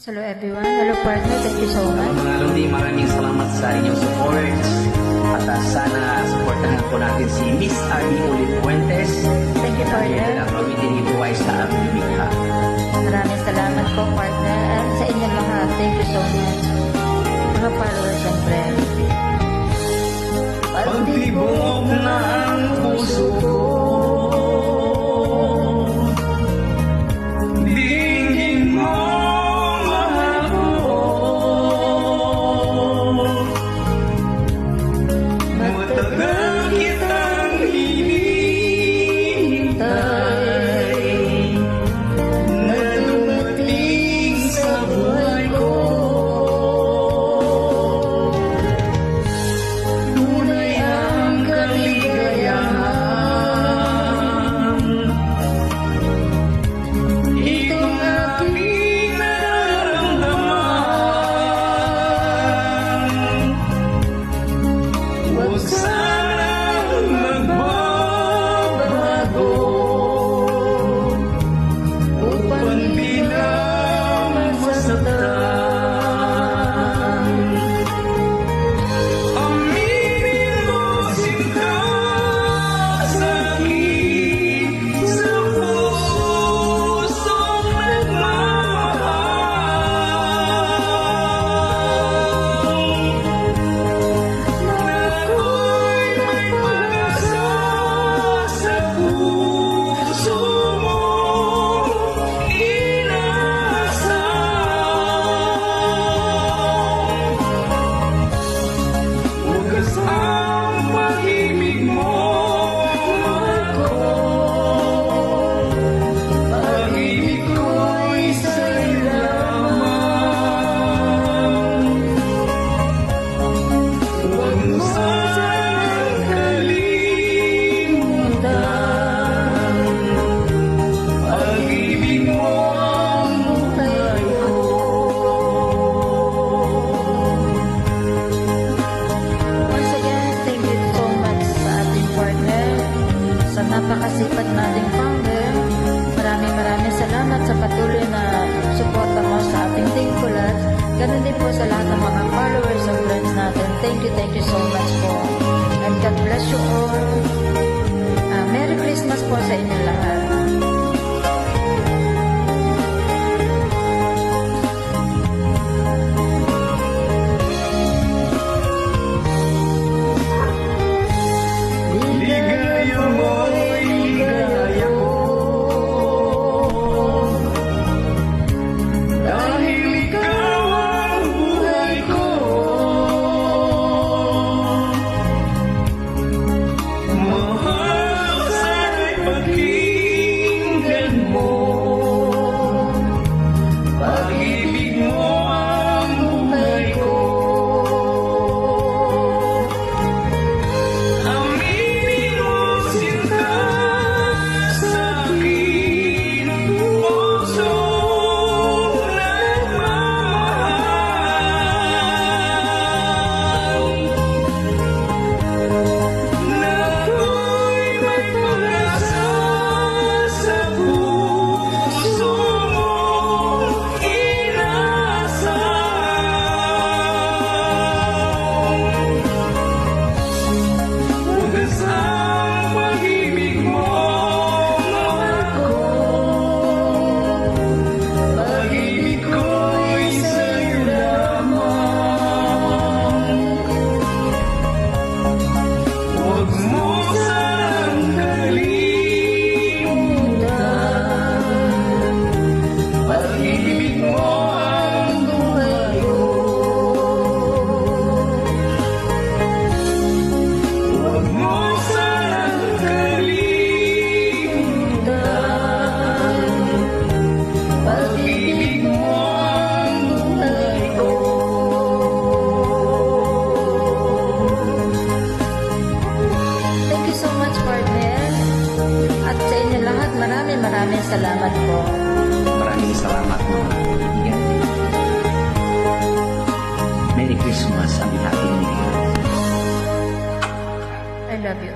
Hello everyone. Hello partner. Thank you so much. Mga Lodi, maraming salamat sa inyong support. At sana supportahan po natin si Miss Army Ulit Fuentes. Thank you partner. Na probitin ito ay sa aming bigha. Maraming salamat po partner. At sa inyo lahat. Thank you so much. Mga followers and friends. Pagtibok na ang puso ko, dinggin mo mahal ko. Matagal kitang hinihintay na dumating sa buhay ko. Tunay ang kaligayahan, itong aking nararamdaman. Huwag sanang magbabago upang di na masaktan. Aminin mo sinta sa akin, sa pusong nagmamahal. Ako'y may pag-asa sa puso mo inasam. Wagas ang pag-ibig mo, mahal ko. Pag-ibig ko'y sa'yo lamang. Huwag mo sanang kalimutan. Pag-ibig mo ang buhay ko. Once again, thank you so much sa ating partner, sa napakasipag nating founder. Maraming salamat sa patuloy na suporta mo sa ating thankfulat. Ganun din po sa lahat ng mga followers and friends natin. Thank you so much po. And God bless you all. Merry Christmas po sa inyo lahat. Ligaya mo'y ligaya ko, dahil ikaw ang buhay ko. Mahal, sana'y pakinggan mo. Pag-ibig mo ang buhay ko. Aminin mo sinta sa akin, pusong nagmamahal. Na ako'y may pag-asa sa puso mo inasam. Wagas ang pag-ibig mo, mahal ko. Pag-ibig ko'y sa'yo lamang. Huwag mo sanang kalimutan. Pag-ibig mo ang buhay ko. Huwag mo sanang kalimutan. Pag-ibig mo ang buhay ko. Thank you so much partner. At sa inyo lahat, maraming salamat po. Maraming salamat mga kaibigan. Merry Christmas ang ating I love you.